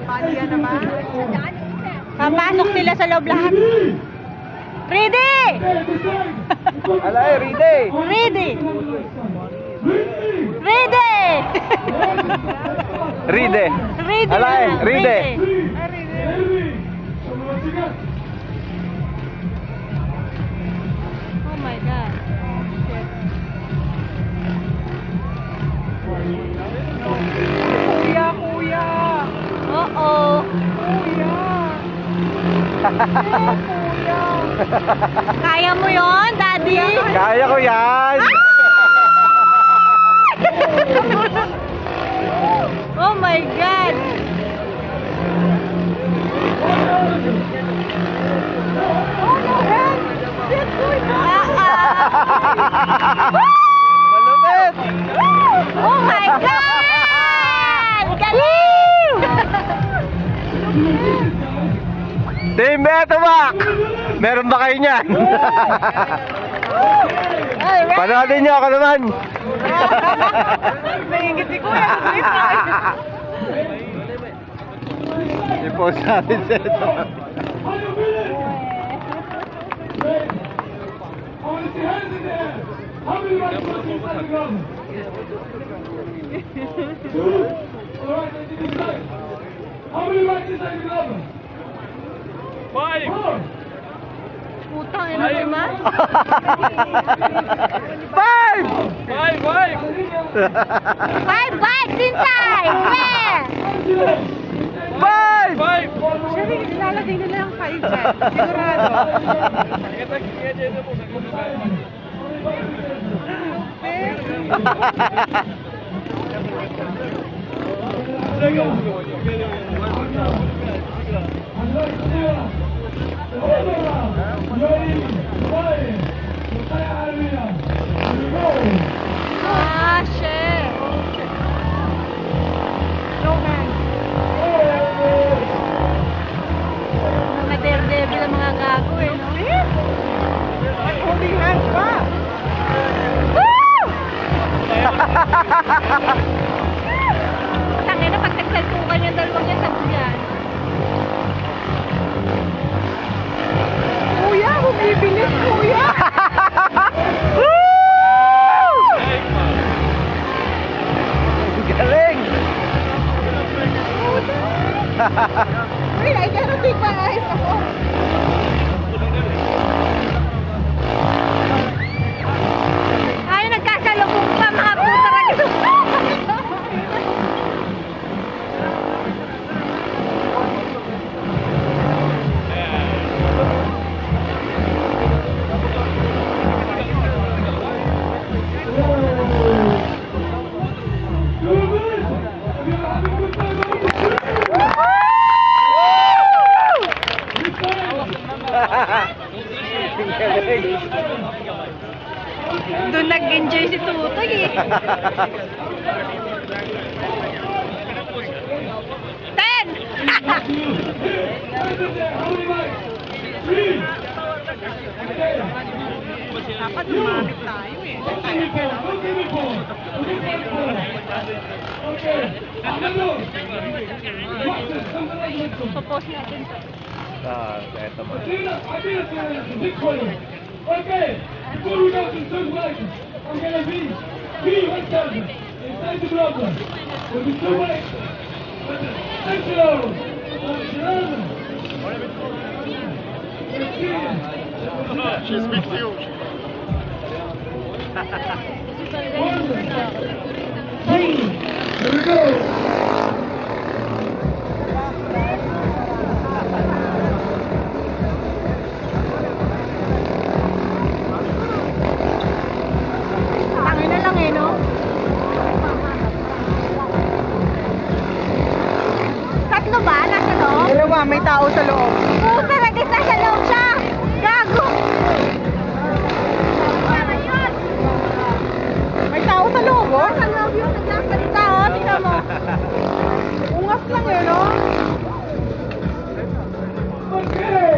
Palihan naman. Papasok sila sa loob lahat. Ready! Alay, ready! Ready! Ready! Ready! Ready! Alay, ready! Oh my God. Kuya, kuya. Oo. Kuya. Kuya. Kaya mo yon, Daddy? Kaya ko yan! Oh my God. Malupit! Oh my God! Galing! Team Motorbike! Meron ba kayo niyan? Panoodin niyo ako naman! Nahingit si kuya. I-post natin sa ito. Putang ina naman. Five! Five bikes inside! Yeah! Five! Siyempre, ilalagay nila ang 5 dyan. Sigurado. Ah, shit. No man. Mga Daredevil ang mga gago eh, no? At holding hands pa. Woo! Tangina, pag nagsalpukan yung dalawang yan, sabi yan. Kuya, bumibilis kuya. Galing! Wait, I cannot take my eyes off. Ay, nagkasalubong pa mga puta ka dito. Galing! Doon nag-enjoy si Tutoy eh. 10! Dapat lumapit tayo eh. Popost natin to. Eto mo. Okay, before we go to the circulation, I'm going to be inside the problem. We'll be two ways. Thank you. She speaks to you. Here we go. Tangin na lang eh, no? Tatlo ba? Nasa loob? Dalawa, may tao sa loob. Puta, nagis nasa loob siya! Gago! May tao sa loob, oh. Nasa loob yung nagsasalita, oh. Tingnan mo. Ungas lang eh, no? Okay.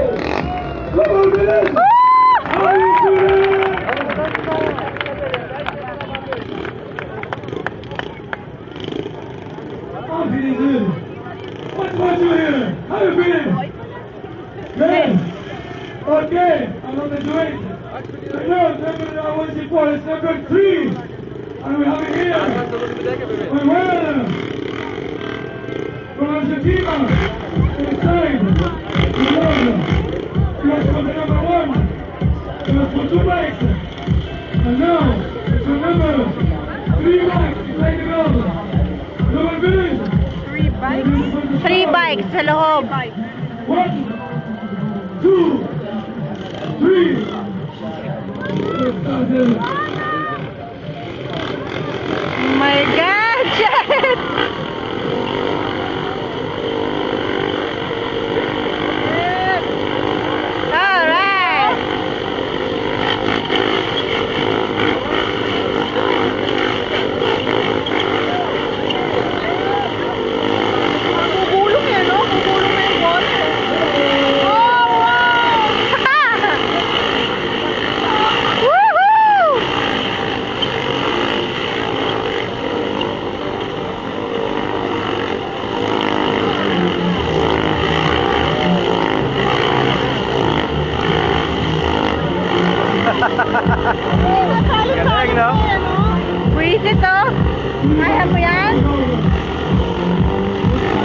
Come on, minutes. Woo! How are you doing? Señor, number 1 is number 3. And we have it here. Manuel from Argentina. Inside. Señor. Goes for the number 1. Goes for 2 bikes. And now, it's the number 3 bikes inside the glove. Number 3. 3 bikes sa loob. 1, 2, 3. Oh my God! Shit! Alright! Bubulong yan, no? Bubulong na yung bote. Oh, wow! Woohoo! Galing, no? Buwisit to. Kaya mo yan?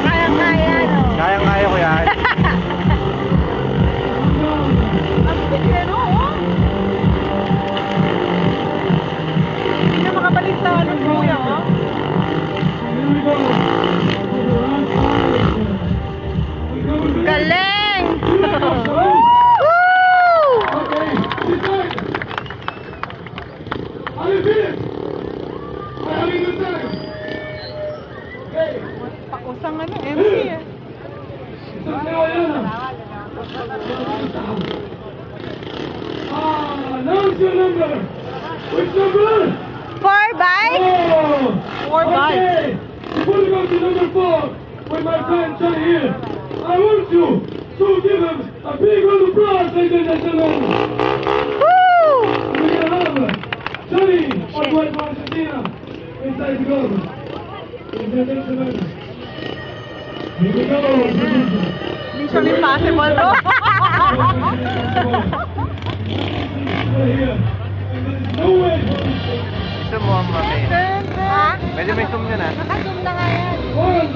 Kaya-kaya, no? Kayang-kaya ko yan. Ang bigyan, no? Hindi na makabalik sa ano, kuya, oh. Galing! Woo! Are you finished? Are you having a good time? Okay. Pakusang ano, empty eh. Announce your number. Which number? 4 bikes? Oh, 4 bikes. okay. Before we go to number 4, with my friend Johnny here, I want you to give him a big round of applause, ladies and gentlemen. Woo! We're gonna have Johnny, all white from Argentina, inside the glove. Ladies and gentlemen, here we go. Mission impossible, no? No way. Gusto mo ang mami. Ha? Pwede may zoom yun, ha? Naka-zoom na nga yan. 1,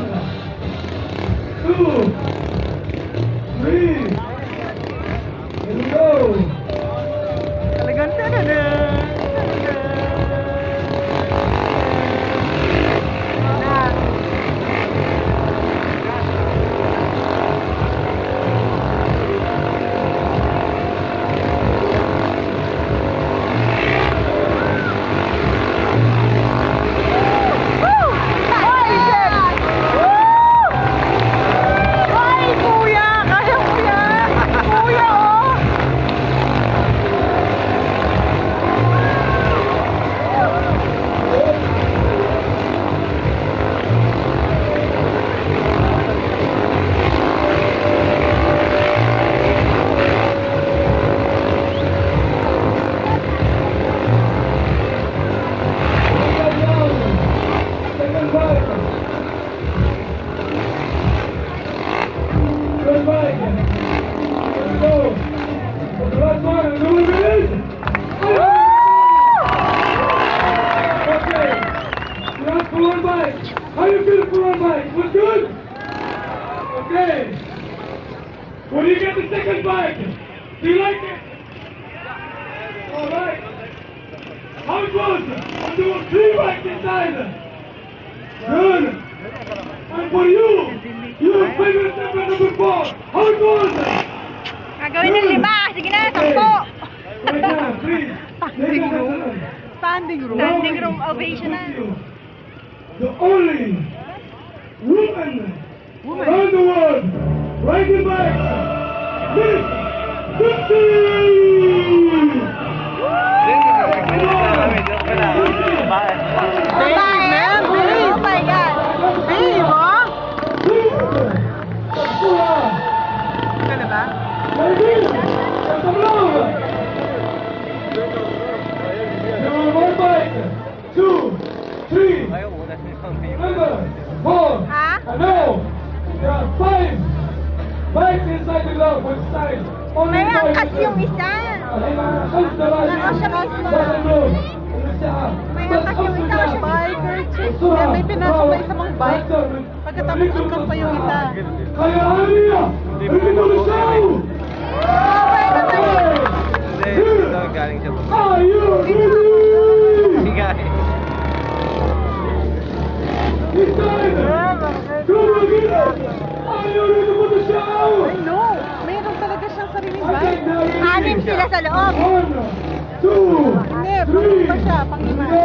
2, 3. Here we go. Talagang tanadun. How you feel for one bike? Was good? Okay. When you get the second bike, do you like it? All right. How it was? And there were 3 bikes inside. Good. And for you, your favorite number 4. How it was? Gagawin ng 5. Sige na, 10. Right now, please. Standing room. Standing room. Standing room ovation na. The only woman around the world riding bikes, Miss Lucy! Babae, man. Oh my God. Babe, oh. Ito na ba? Ladies, there's some love! There are 1 bike, 2, 3, number 4, Ha? and now there are 5 bikes inside the glove with sides. Only May 5 angkas yung items. isa. الحين معنا 5 دقائق May angkas yung isa. Biker chick. Kaya may pinasok na isa mong bike. Pagkatapos angkas pa yung isa. خير عالمية رجعوا للشاو Hindi, ito galing sa baba. Are you ready? Sige. It's time! Come again! Are you ready for the show? Ay no! Mayroon talaga siyang sariling I bike. can now hear Anim sila sa loob. 1, 2, Hindi, pangin pa siya. Pang-ima. go!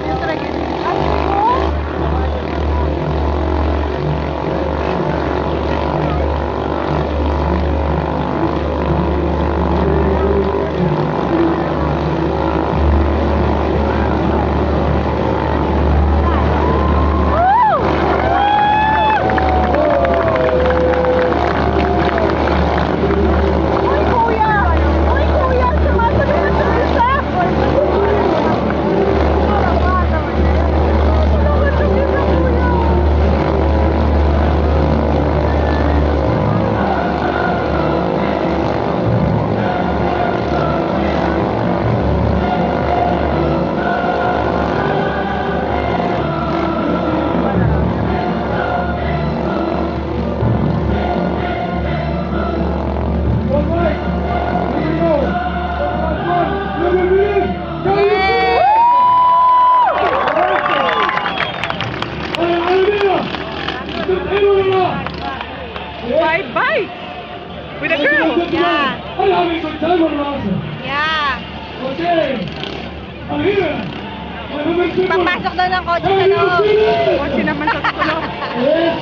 Yung tragedy. Ay, Uy, kuya! Uy, kuya! Sumasunod na sa isa! Sumasunod sa isa, kuya! All right, here we go. Number 1, خير عالمية تتقلوا ولا لا؟ Bye bye! With a girl! Yeah. I'm having some time on Rasa. Yeah. Okay. I'm here. My number 7. Papasok daw ng kotse sa loob. Kotse naman sa susunod. Yes.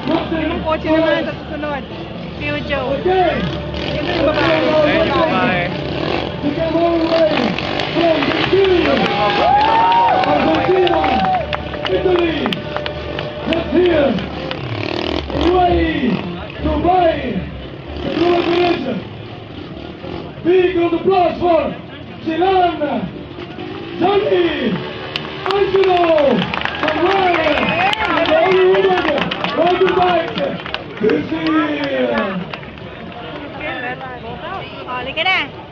Captain. Yung kotse naman sa susunod. Fujo. Okay. Ito yung babae. Ayun yung babae. To come all the way from Virginia, Argentina, Italy, let's hear UAE, Dubai, congratulations. Big round of applause for Chilan, Johnny, Angelo, and Ryan, and all the women, Motorbike, this is... Huli ka na.